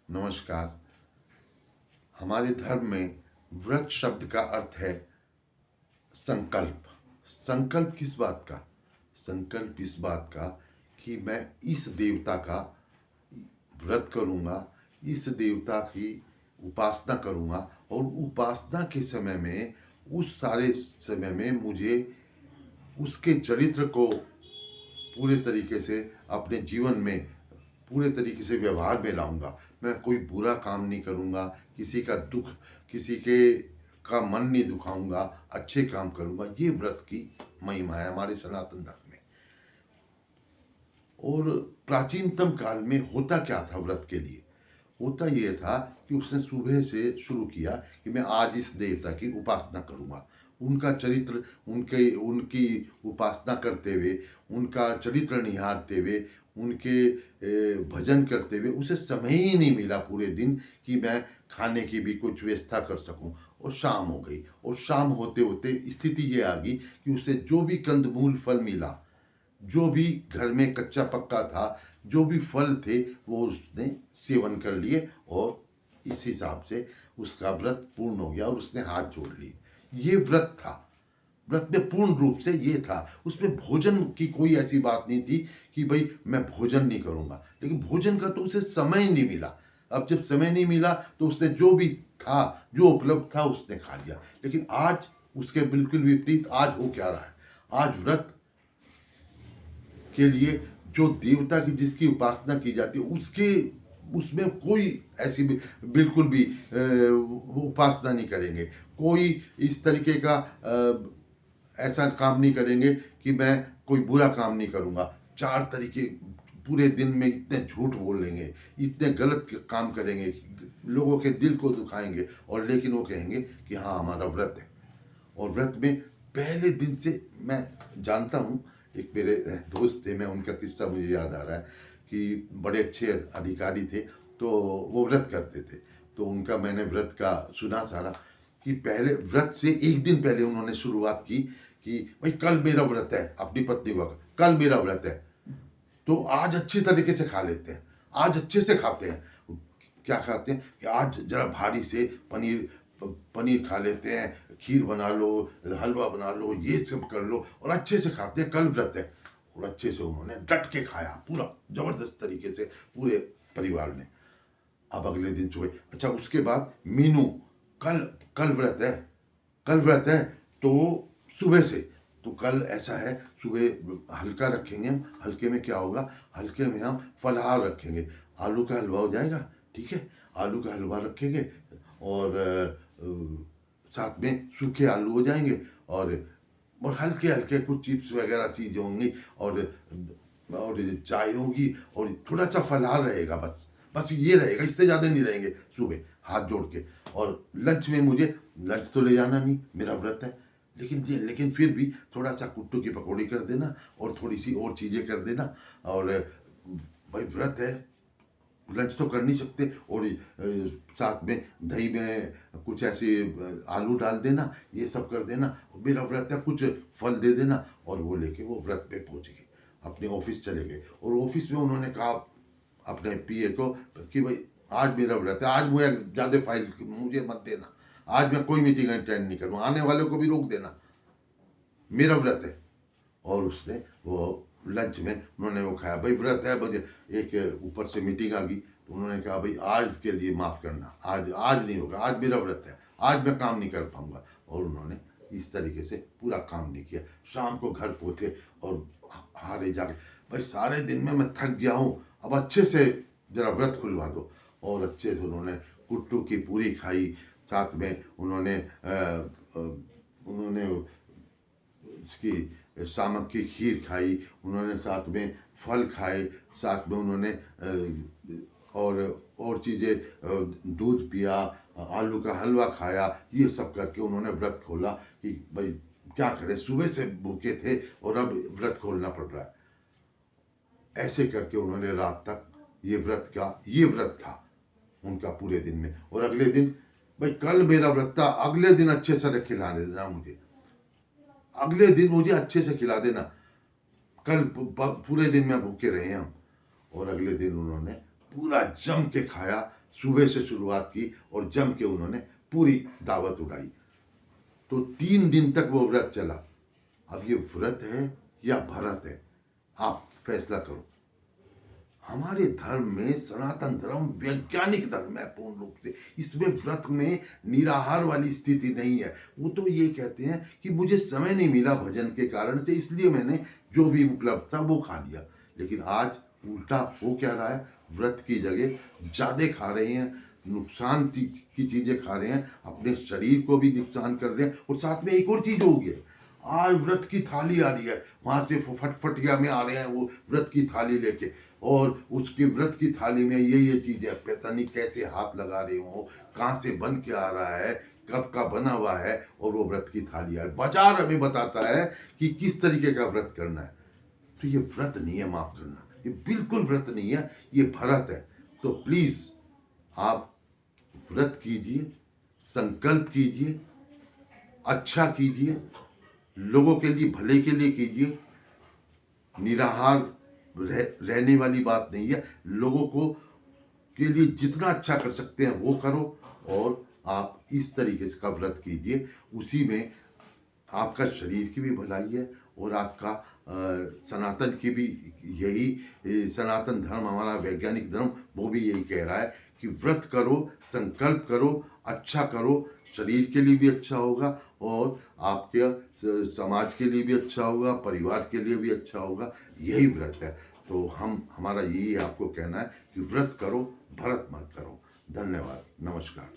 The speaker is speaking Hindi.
नमस्कार। हमारे धर्म में व्रत शब्द का अर्थ है संकल्प। संकल्प किस बात का? संकल्प इस बात का कि मैं इस देवता का व्रत करूँगा, इस देवता की उपासना करूँगा और उपासना के समय में, उस सारे समय में मुझे उसके चरित्र को पूरे तरीके से अपने जीवन में पूरे तरीके से व्यवहार में लाऊंगा। मैं कोई बुरा काम नहीं करूँगा, किसी का दुख, किसी के का मन नहीं दुखाऊंगा, अच्छे काम करूँगा। ये व्रत की महिमा है हमारे सनातन धर्म में। और प्राचीनतम काल में होता क्या था व्रत के लिए? होता ये था कि उसने सुबह से शुरू किया कि मैं आज इस देवता की उपासना करूँगा। उनका चरित्र, उनके उनकी उपासना करते हुए, उनका चरित्र निहारते हुए, उनके भजन करते हुए उसे समय ही नहीं मिला पूरे दिन कि मैं खाने की भी कुछ व्यवस्था कर सकूं। और शाम हो गई, और शाम होते होते स्थिति ये आ गई कि उसे जो भी कंदमूल फल मिला, जो भी घर में कच्चा पक्का था, जो भी फल थे, वो उसने सेवन कर लिए और इस हिसाब से उसका व्रत पूर्ण हो गया और उसने हाथ जोड़ लिए। ये व्रत था। व्रत में पूर्ण रूप से ये था। उसमें भोजन की कोई ऐसी बात नहीं थी कि भाई मैं भोजन नहीं करूंगा, लेकिन भोजन का तो उसे समय ही नहीं मिला। अब जब समय नहीं मिला तो उसने जो भी था, जो उपलब्ध था, उसने खा लिया। लेकिन आज उसके बिल्कुल विपरीत आज हो क्या रहा है? आज व्रत के लिए जो देवता की जिसकी उपासना की जाती है, उसके उसमें कोई ऐसी बिल्कुल भी उपासना नहीं करेंगे। कोई इस तरीके का ऐसा काम नहीं करेंगे कि मैं कोई बुरा काम नहीं करूँगा। चार तरीके पूरे दिन में इतने झूठ बोल लेंगे, इतने गलत काम करेंगे, लोगों के दिल को दुखाएंगे, और लेकिन वो कहेंगे कि हाँ हमारा व्रत है। और व्रत में पहले दिन से मैं जानता हूँ, एक मेरे दोस्त थे, मैं उनका किस्सा मुझे याद आ रहा है कि बड़े अच्छे अधिकारी थे, तो वो व्रत करते थे। तो उनका मैंने व्रत का सुना सारा कि पहले व्रत से एक दिन पहले उन्होंने शुरुआत की कि भाई कल मेरा व्रत है, अपनी पत्नी को कल मेरा व्रत है, तो आज अच्छे तरीके से खा लेते हैं, आज अच्छे से खाते हैं। क्या खाते हैं कि आज जरा भारी से पनीर पनीर खा लेते हैं, खीर बना लो, हलवा बना लो, ये सब कर लो और अच्छे से खाते हैं, कल व्रत है। और अच्छे से उन्होंने डट के खाया, पूरा जबरदस्त तरीके से पूरे परिवार ने। अब अगले दिन सुबह, अच्छा उसके बाद मीनू, कल कल व्रत है, कल व्रत है, तो सुबह से, तो कल ऐसा है सुबह हल्का रखेंगे हम। हल्के में क्या होगा? हल्के में हम फलाहार रखेंगे, आलू का हलवा हो जाएगा, ठीक है, आलू का हलवा रखेंगे और साथ में सूखे आलू हो जाएंगे और हल्के हल्के कुछ चिप्स वगैरह चीज़ें होंगी और चाय होगी और थोड़ा सा फलाहार रहेगा, बस बस ये रहेगा, इससे ज़्यादा नहीं रहेंगे सुबह हाथ जोड़ के। और लंच में मुझे लंच तो ले जाना नहीं, मेरा व्रत है, लेकिन फिर भी थोड़ा सा कुट्टू की पकौड़ी कर देना और थोड़ी सी और चीज़ें कर देना। और भाई व्रत है, लंच तो कर नहीं सकते, और साथ में दही में कुछ ऐसे आलू डाल देना, ये सब कर देना, मेरा व्रत है, कुछ फल दे देना। और वो लेके वो व्रत पे पहुंच गए, अपने ऑफिस चले गए। और ऑफिस में उन्होंने कहा अपने पीए को कि भाई आज मेरा व्रत है, आज मुझे ज़्यादा फाइल मुझे मत देना, आज मैं कोई मीटिंग अटेंड नहीं करूँ, आने वालों को भी रोक देना, मेरा व्रत है। और उसने वो लंच में उन्होंने वो खाया। भाई व्रत है, मुझे एक ऊपर से मीटिंग आ गई, तो उन्होंने कहा भाई आज के लिए माफ़ करना, आज आज नहीं होगा, आज मेरा व्रत है, आज मैं काम नहीं कर पाऊंगा। और उन्होंने इस तरीके से पूरा काम नहीं किया। शाम को घर पहुँचे और हारे जाके, भाई सारे दिन में मैं थक गया हूँ, अब अच्छे से जरा व्रत खुलवा दो। और अच्छे से उन्होंने कुट्टू की पूरी खाई, साथ में उन्होंने उसकी सामक की खीर खाई, उन्होंने साथ में फल खाए, साथ में उन्होंने और चीज़ें दूध पिया, आलू का हलवा खाया। ये सब करके उन्होंने व्रत खोला कि भाई क्या करें, सुबह से भूखे थे और अब व्रत खोलना पड़ रहा है। ऐसे करके उन्होंने रात तक ये व्रत था उनका पूरे दिन में। और अगले दिन, भाई कल मेरा व्रत था, अगले दिन अच्छे से खिलाने देना मुझे, अगले दिन मुझे अच्छे से खिला देना, कल पूरे दिन में भूखे रहे हम। और अगले दिन उन्होंने पूरा जम के खाया, सुबह से शुरुआत की और जम के उन्होंने पूरी दावत उड़ाई। तो 3 दिन तक वो व्रत चला। अब ये व्रत है या भरत है, आप फैसला करो। हमारे धर्म में, सनातन धर्म वैज्ञानिक धर्म है पूर्ण रूप से। इसमें व्रत में निराहार वाली स्थिति नहीं है। वो तो ये कहते हैं कि मुझे समय नहीं मिला भजन के कारण से, इसलिए मैंने जो भी उपलब्ध था वो खा लिया। लेकिन आज उल्टा हो क्या रहा है, व्रत की जगह ज़्यादा खा रहे हैं, नुकसान की चीज़ें खा रहे हैं, अपने शरीर को भी नुकसान कर रहे हैं। और साथ में एक और चीज़ हो गई, आज व्रत की थाली आ रही है, वहाँ से फटफटिया में आ रहे हैं वो व्रत की थाली लेके, और उसकी व्रत की थाली में ये चीज़ें पता नहीं कैसे हाथ लगा रहे हो, कहाँ से बन के आ रहा है, कब का बना हुआ है, और वो व्रत की थाली है। बाजार हमें बताता है कि किस तरीके का व्रत करना है। तो ये व्रत नहीं है, माफ करना, ये बिल्कुल व्रत नहीं है, ये भरत है। तो प्लीज आप व्रत कीजिए, संकल्प कीजिए, अच्छा कीजिए, लोगों के लिए, भले के लिए कीजिए। निराहार रहने वाली बात नहीं है। लोगों को के लिए जितना अच्छा कर सकते हैं वो करो, और आप इस तरीके से का व्रत कीजिए। उसी में आपका शरीर की भी भलाई है, और आपका सनातन की भी यही, सनातन धर्म हमारा वैज्ञानिक धर्म वो भी यही कह रहा है कि व्रत करो, संकल्प करो, अच्छा करो, शरीर के लिए भी अच्छा होगा, और आपके समाज के लिए भी अच्छा होगा, परिवार के लिए भी अच्छा होगा। यही व्रत है। तो हमारा यही आपको कहना है कि व्रत करो, भरत मत करो। धन्यवाद, नमस्कार।